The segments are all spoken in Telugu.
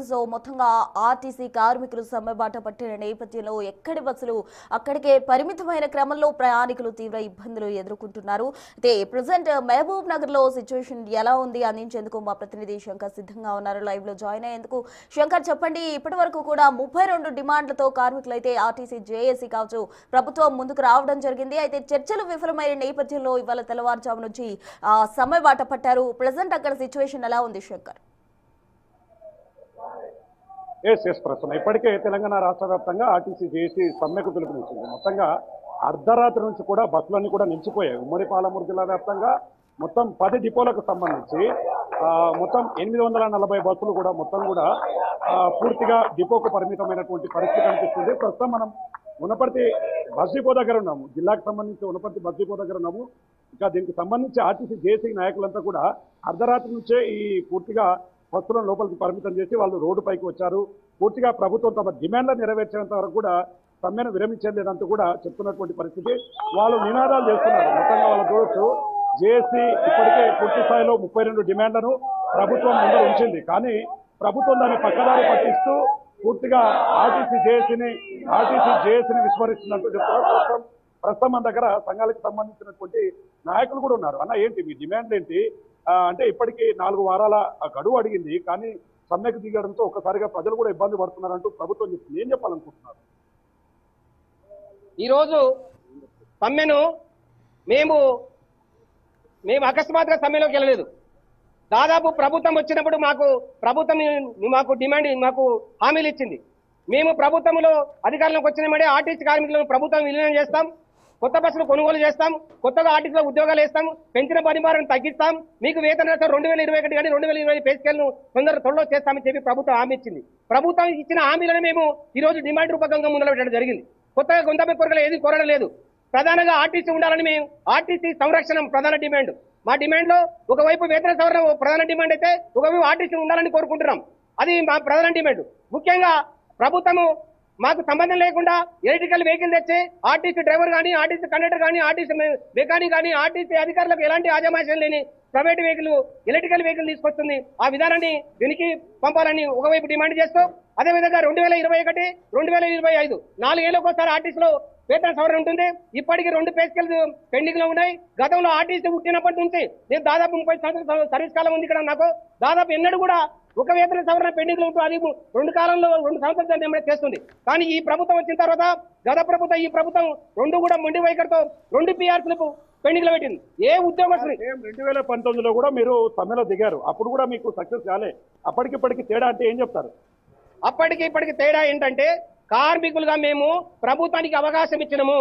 సో మొత్తంగా ఆర్టీసీ కార్మికులు సమ్మెబాట పట్టిన నేపథ్యంలో ఎక్కడి బస్సులు అక్కడికే పరిమితమైన క్రమంలో ప్రయాణికులు తీవ్ర ఇబ్బందులు ఎదుర్కొంటున్నారు. అయితే ప్రజెంట్ మహబూబ్ నగర్ లో సిచ్యువేషన్ ఎలా ఉంది అందించేందుకు మా ప్రతినిధి శంకర్ సిద్ధంగా ఉన్నారు. లైవ్ లో జాయిన్ అయ్యేందుకు శంకర్, చెప్పండి. ఇప్పటి వరకు కూడా 32 డిమాండ్లతో కార్మికులు అయితే ఆర్టీసీ జేఏసీ కావచ్చు ప్రభుత్వం ముందుకు రావడం జరిగింది. అయితే చర్చలు విఫలమైన నేపథ్యంలో ఇవాళ తెల్లవారుజాము నుంచి సమ్మెబాట పట్టారు. ప్రజెంట్ అక్కడ సిచ్యువేషన్ ఎలా ఉంది శంకర్? ప్రస్తుతం ఇప్పటికే తెలంగాణ రాష్ట్ర వ్యాప్తంగా ఆర్టీసీ జేఏసీ సమ్మెకు పిలుపునిచ్చింది. మొత్తంగా అర్ధరాత్రి నుంచి కూడా బస్సులన్నీ కూడా నిలిచిపోయాయి. ఉమ్మడి పాలమూరు జిల్లా వ్యాప్తంగా మొత్తం 10 డిపోలకు సంబంధించి మొత్తం 840 బస్సులు కూడా మొత్తం కూడా పూర్తిగా డిపోకు పరిమితమైనటువంటి పరిస్థితి కనిపిస్తుంది. ప్రస్తుతం మనం ఉన్నపర్తి బస్ డిపో దగ్గర ఉన్నాము. జిల్లాకు సంబంధించి ఉన్నపర్తి బస్ డిపో దగ్గర ఉన్నాము. ఇక దీనికి సంబంధించి ఆర్టీసీ జేఏసీ నాయకులంతా కూడా అర్ధరాత్రి నుంచే ఈ పూర్తిగా బస్సులను లోపలికి పరిమితం చేసి వాళ్ళు రోడ్డుపైకి వచ్చారు. పూర్తిగా ప్రభుత్వం తమ డిమాండ్లను నెరవేర్చేంత వరకు కూడా సమ్మెను విరమించలేదంటూ కూడా చెప్తున్నటువంటి పరిస్థితి. వాళ్ళు నినాదాలు చేస్తున్నారు. మొత్తంగా వాళ్ళు చూడొచ్చు, జేఏసీ ఇప్పటికే పూర్తి స్థాయిలో 32 డిమాండ్లను ప్రభుత్వం ముందర ఉంచింది. కానీ ప్రభుత్వం దాన్ని పక్కదారి పట్టిస్తూ పూర్తిగా ఆర్టీసీ జేఏసీని విస్మరిస్తున్నట్టు చెప్తున్నారు. ప్రస్తుతం మన దగ్గర సంఘాలకు సంబంధించినటువంటి నాయకులు కూడా ఉన్నారు. అన్న, ఏంటి మీ డిమాండ్ ఏంటి? అంటే ఇప్పటికీ 4 వారాల గడువు అడిగింది, కానీ సమ్మెకు దిగడంతో ఒక్కసారిగా ప్రజలు కూడా ఇబ్బంది పడుతున్నారంటూ ప్రభుత్వం చెప్తుంది. ఏం చెప్పాలనుకుంటున్నారు? ఈరోజు సమ్మెను మేము అకస్మాత్తుగా సమ్మెలోకి వెళ్ళలేదు. దాదాపు ప్రభుత్వం వచ్చినప్పుడు మాకు డిమాండ్ మాకు హామీలు ఇచ్చింది. మేము ప్రభుత్వంలో అధికారంలోకి వచ్చినామంటే ఆర్టీసీ కార్మికులను ప్రభుత్వం విలీనం చేస్తాం, కొత్త బస్సులు కొనుగోలు చేస్తాం, కొత్తగా ఆర్టీసీలో ఉద్యోగాలు వేస్తాం, పెంచిన పనిభారం తగ్గిస్తాం, మీకు వేతన 2021 కానీ 2020 పే స్కేల్ను త్వరలో చేస్తామని చెప్పి ప్రభుత్వం హామీ ఇచ్చింది. ప్రభుత్వం ఇచ్చిన హామీలను మేము ఈరోజు డిమాండ్ రూపకంగా ముందులో పెట్టడం జరిగింది. కొత్తగా గొంతమ్మ కోరికలు ఏది కోరడం లేదు. ప్రధానంగా ఆర్టీసీ ఉండాలని మేము ఆర్టీసీ సంరక్షణ ప్రధాన డిమాండ్. మా డిమాండ్లో ఒకవైపు వేతన సవరణ ప్రధాన డిమాండ్ అయితే, ఒకవైపు ఆర్టీసీ ఉండాలని కోరుకుంటున్నాం. అది మా ప్రధాన డిమాండ్. ముఖ్యంగా ప్రభుత్వము మాకు సంబంధం లేకుండా ఎలక్ట్రికల్ వెహికల్ తెచ్చి ఆర్టీసీ డ్రైవర్ కానీ, ఆర్టీసీ కండక్టర్ కానీ, ఆర్టీసీ మెకానిక్ కానీ, ఆర్టీసీ అధికారులకు ఎలాంటి ఆజమాయిషం లేని ప్రైవేట్ ఎలక్ట్రికల్ వెహికల్ తీసుకొస్తుంది. ఆ విధానాన్ని దీనికి పంపాలని ఒకవైపు డిమాండ్ చేస్తూ, అదేవిధంగా 2021, 2025 4 ఏళ్ళకి ఒకసారి ఆర్టీసీలో వేతన సవరణ ఉంటుంది. ఇప్పటికీ 2 పే స్కేల్స్ పెండింగ్ లో ఉన్నాయి. గతంలో ఆర్టీసీ పుట్టినప్పటి నుంచి నేను దాదాపు 30 సంవత్సరాల సర్వీస్ కాలం ఉంది ఇక్కడ. నాకు దాదాపు ఎన్నడూ కూడా ఒక వేతన సవరణ పెండింగ్ లో ఉంటుంది. అది 2 సంవత్సరాలు చేస్తుంది. కానీ ఈ ప్రభుత్వం వచ్చిన తర్వాత గత ప్రభుత్వం, ఈ ప్రభుత్వం 2 కూడా మొండి వైఖరితో 2 PRCలకు పెండింగ్ లో పెట్టింది. ఏ ఉద్యోగస్తులు 2019లో కూడా మీరు సమ్మెలో దిగారు, అప్పుడు కూడా మీకు సక్సెస్ కాలే. అప్పటికిప్పటికి తేడా అంటే ఏం చెప్తారు? ఇప్పటికి తేడా ఏంటంటే, కార్మికులుగా మేము ప్రభుత్వానికి అవకాశం ఇచ్చినాము.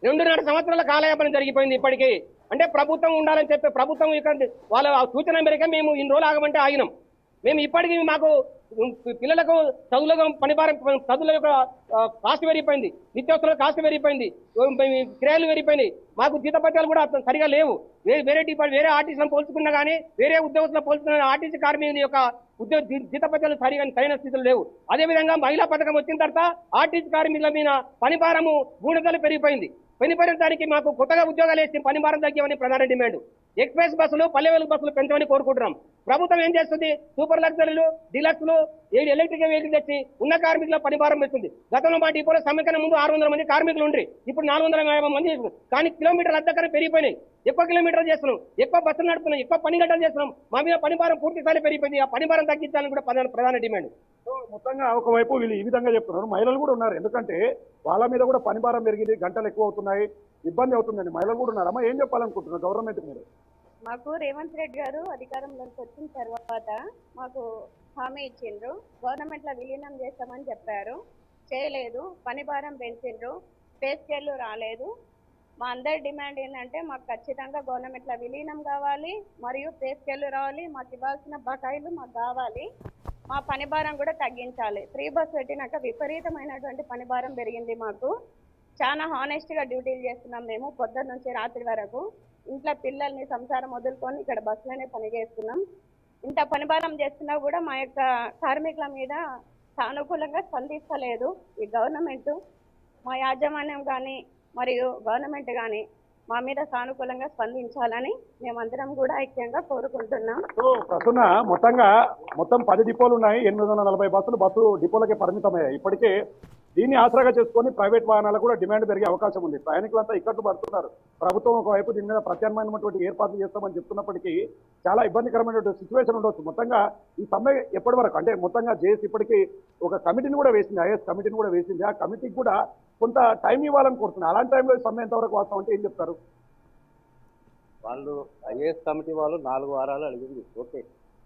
2.5 సంవత్సరాల కాలయాపన జరిగిపోయింది ఇప్పటికీ. అంటే ప్రభుత్వం ఉండాలని చెప్పి ప్రభుత్వం ఇక్కడ వాళ్ళ సూచన మేరకు మేము ఇన్ని రోజులు ఆగమంటే ఆగినాం. మేము ఇప్పటికీ మాకు పిల్లలకు చదువులకు పనిభారం, చదువుల యొక్క కాస్ట్ పెరిగిపోయింది, నిత్యావసరాల కాస్ట్ పెరిగిపోయింది, కిరాయిలు పెరిగిపోయినాయి. మాకు జీతపత్యాలు కూడా సరిగా లేవు. వేరే ఆర్టీసీలను పోల్చుకున్నా కానీ, వేరే ఉద్యోగస్తులను పోల్చుకున్న ఆర్టీసీ కార్మికుల యొక్క జీతపత్యాలు సరైన స్థితిలో లేవు. అదేవిధంగా మహిళా పథకం వచ్చిన తర్వాత ఆర్టీసీ కార్మికుల మీద పనిభారము గూఢతలు పెరిగిపోయింది. పనిభారానికి మాకు కొత్తగా ఉద్యోగాలు వేసి పనిభారం తగ్గామని ప్రధాన డిమాండ్. ఎక్స్ప్రెస్ బస్సులు, పల్లె వెలుగు బస్సులు పెంచమని కోరుకుంటున్నాం. ప్రభుత్వం ఏం చేస్తుంది? సూపర్ లగ్జరీలు, డీలక్స్లు, ఎలక్ట్రికల్ వెహికల్ తెచ్చి ఉన్న కార్మికుల పనిభారం పెడుతుంది. గతంలో మా డిపోలో సమ్మె కన్నా ముందు 600 మంది కార్మికులు ఉండ్రి, ఇప్పుడు 450 మంది. కానీ కిలోమీటర్ల అద్దెకరం పెరిగిపోయినాయి. ఎక్కువ కిలోమీటర్లు చేస్తున్నాం, ఎక్కువ బస్సులు నడుపుతున్నాం, ఎక్కువ పని గంటలు చేస్తున్నాం. మా మీద పనిభారం పూర్తి స్థాయి పెరిగిపోయింది. ఆ పనిభారం తగ్గించాలని కూడా ప్రధాన డిమాండ్. మొత్తంగా ఒకవైపు వీళ్ళు ఈ విధంగా చెప్తున్నారు, మహిళలు కూడా ఉన్నారు. ఎందుకంటే వాళ్ళ మీద కూడా పనిభారం పెరిగింది, గంటలు ఎక్కువ అవుతున్నాయి, ఇబ్బంది అవుతుందండి. మహిళలు కూడా ఉన్నారు. అమ్మా, ఏం చెప్పాలనుకుంటున్నారు గవర్నమెంట్ మీరు? మాకు రేవంత్ రెడ్డి గారు అధికారంలోకి వచ్చిన తర్వాత మాకు హామీ ఇచ్చిండ్రు, గవర్నమెంట్లో విలీనం చేస్తామని చెప్పారు. చేయలేదు. పనిభారం పెంచిండ్రు, పే స్కేల్ రాలేదు. మా అందరి డిమాండ్ ఏంటంటే, మాకు ఖచ్చితంగా గవర్నమెంట్లో విలీనం కావాలి, మరియు పే స్కేల్ రావాలి, మాకు ఇవ్వాల్సిన బకాయిలు మాకు కావాలి, మా పనిభారం కూడా తగ్గించాలి. ఫ్రీ బస్ పెట్టినాక విపరీతమైనటువంటి పనిభారం పెరిగింది. మాకు చాలా హానెస్ట్గా డ్యూటీలు చేస్తున్నాం మేము, పొద్దున్న నుంచి రాత్రి వరకు. ఇంట్లో పిల్లల్ని సంసారం వదులుకొని ఇక్కడ బస్సులోనే పని చేస్తున్నాం. ఇంత పనిభారం చేస్తున్నా కూడా మా యొక్క కార్మికుల మీద సానుకూలంగా స్పందిస్తలేదు ఈ గవర్నమెంట్. మా యాజమాన్యం కానీ మరియు గవర్నమెంట్ కానీ మా మీద సానుకూలంగా స్పందించాలని మేమందరం కూడా ఐక్యంగా కోరుకుంటున్నాం. సో ప్రస్తుత మొత్తం 10 డిపోలు ఉన్నాయి. 840 బస్సు డిపోలకే పరిమితమయ్యాయి. ఇప్పటికే దీన్ని ఆసరాగా చేసుకొని ప్రైవేట్ వాహనాలకు కూడా డిమాండ్ పెరిగే అవకాశం ఉంది. ప్రయాణికులంతా ఇక్కట్లు పడుతున్నారు. ప్రభుత్వం ఒకవైపు దీని మీద ప్రత్యామ్నాయమైనటువంటి ఏర్పాట్లు చేస్తామని చెప్తున్నప్పటికీ చాలా ఇబ్బందికరమైనటువంటి సిచ్యువేషన్ ఉండొచ్చు. మొత్తంగా ఈ సమ్మె ఎప్పటి వరకు అంటే మొత్తంగా జేఏసీ ఇప్పటికీ ఒక కమిటీని కూడా వేసింది, ఐఏఎస్ కమిటీని కూడా వేసింది. ఆ కమిటీకి కూడా కొంత టైం ఇవ్వాలని కోరుతున్నారు. అలాంటి టైంలో ఈ సమ్మె ఎంతవరకు వాస్తవం అంటే ఏం చెప్తారు? వాళ్ళు ఐఏఎస్ కమిటీ వాళ్ళు 4 వారాలు అడిగింది, ఓకే.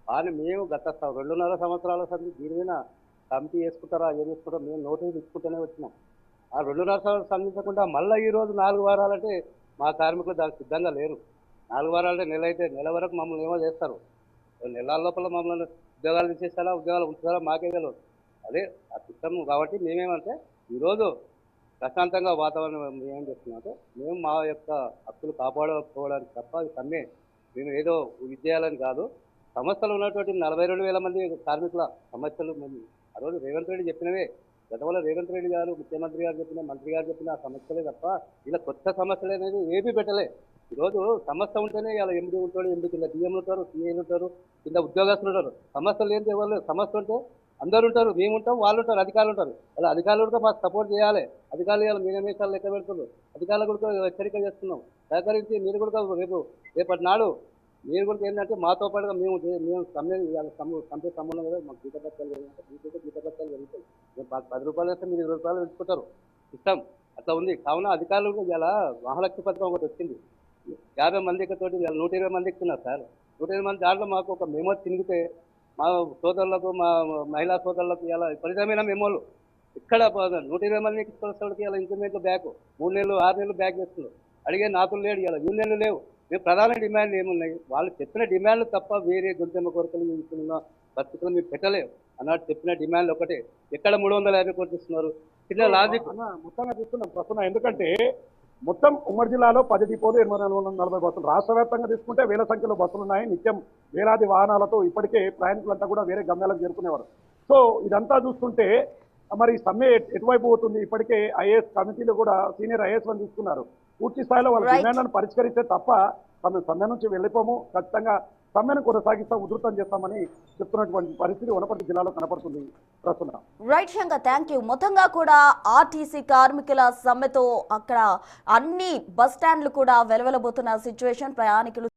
కానీ మేము గత 2.5 సంవత్సరాల సంది దీని మీద కమిటీ వేసుకుంటారా ఏం చేసుకుంటారో మేము నోటీస్ ఇచ్చుకుంటూనే వచ్చినాం. ఆ 2.5 సంవత్సరాలు సంధించకుండా మళ్ళీ ఈరోజు 4 వారాలంటే మా కార్మికులు దానికి సిద్ధంగా లేరు. 4 వారాలంటే నెల వరకు మమ్మల్ని ఏమో చేస్తారు. నెలల లోపల మమ్మల్ని ఉద్యోగాలు తీసేస్తారా, ఉద్యోగాలు ఉంచుతారా మాకే తెలియదు. అదే ఆ సిస్టమ్. కాబట్టి మేమేమంటే ఈరోజు ప్రశాంతంగా వాతావరణం ఏం చేస్తున్నామంటే మేము మా యొక్క హక్కులు కాపాడుకోవడానికి తప్ప ఈ సమ్మె మేము ఏదో విజయాలని కాదు. సమస్యలు ఉన్నటువంటి 42,000 మంది కార్మికుల సమస్యలు మేము ఆ రోజు రేవంత్ రెడ్డి చెప్పినవే. గతంలో రేవంత్ రెడ్డి గారు, ముఖ్యమంత్రి గారు చెప్పిన, మంత్రి గారు చెప్పిన ఆ సమస్యలే తప్ప ఇలా కొత్త సమస్యలు అనేది ఏమీ పెట్టలే. ఈరోజు సమస్య ఉంటేనే ఇలా ఎండి ఉంటాడు, ఎండి కింద డిఎంలు ఉంటారు, సిఐలు ఉంటారు, కింద ఉద్యోగస్తులు ఉంటారు. సమస్యలు ఏంటి ఎవరు లేరు. సమస్య ఉంటే అందరు ఉంటారు, మేము ఉంటాం, వాళ్ళు ఉంటారు, అధికారులు ఉంటారు. అలా అధికారులు కూడా మాకు సపోర్ట్ చేయాలి. అధికారులు ఇవాళ మీనమేషాలు లెక్క పెడుతున్నారు. అధికారులు కూడా హెచ్చరిక చేస్తున్నాం. సహకరించి మీరు కూడా రేపటి నాడు మీరు కూడా ఏంటంటే మాతో పాటుగా మేము సమ్మె సంపే సంబంధం కదా. మాకు జీతపత్యాలు జీతపత్యాలు జరుగుతాయి. మేము 10 రూపాయలు వేస్తే మీరు 20 రూపాయలు పెంచుకుంటారు. ఇష్టం అట్లా ఉంది. కావున అధికారులు కూడా ఇలా మహాలక్ష్మి పథకం ఒకటి వచ్చింది. 50 మందికి తోటి 120 మంది ఇస్తున్నారు సార్. 120 మంది దాంట్లో మాకు ఒక మెమో తిరిగితే మా సోదరులకు, మా మహిళా సోదరులకు ఇలా విపరీతమైన మెమోలు ఇక్కడ 120 మందికి ఇస్తున్నప్పటికీ ఇలా ఇంక్రిమెంట్లు బ్యాక్ 3 నెలలు 6 నెలలు బ్యాక్ చేస్తున్నారు. అడిగే నాతులు లేడు, ఇలా యూనియన్లు లేవు. మేము ప్రధాన డిమాండ్లు ఏమున్నాయి? వాళ్ళు చెప్పిన డిమాండ్లు తప్ప వేరే గుంటెమ్మ కోరికలు ఇస్తున్న పరిస్థితులు మేము పెట్టలేవు. అన్నట్టు చెప్పిన డిమాండ్లు ఒకటే. ఎక్కడ 350 కోట్లు ఇస్తున్నారు? చిన్న లాజిక్ మొత్తంగా చూస్తున్నాం ప్రస్తుతం. ఎందుకంటే మొత్తం ఉమ్మడి జిల్లాలో 10 డిపోలు 840 బస్సులు. రాష్ట్ర వ్యాప్తంగా తీసుకుంటే వేల సంఖ్యలో బస్సులు ఉన్నాయి. నిత్యం వేలాది వాహనాలతో ఇప్పటికే ప్రయాణికులంతా కూడా వేరే గమ్యాలకు చేరుకునేవారు. సో ఇదంతా చూస్తుంటే మరి సమ్మె ఎటువైపు పోతుంది? ఇప్పటికే ఐఏఎస్ కమిటీలు కూడా సీనియర్ ఐఏఎస్ అని తీసుకున్నారు. పూర్తి స్థాయిలో వాళ్ళ డిమాండ్లను పరిష్కరిస్తే తప్ప సమ్మె నుంచి వెళ్ళిపోము, ఖచ్చితంగా సమ్మెను కొనసాగిస్తాం, ఉధృతం చేస్తామని చెప్తున్నటువంటి పరిస్థితి వనపర్తి జిల్లాలో కనపడుతుంది ప్రస్తుతం. Right Shankar, thank you. మొత్తంగా కూడా ఆర్టీసీ కార్మికుల సమ్మెతో అక్కడ అన్ని బస్ స్టాండ్లు కూడా వెలవెలబోతున్న సిచ్యువేషన్. ప్రయాణికులు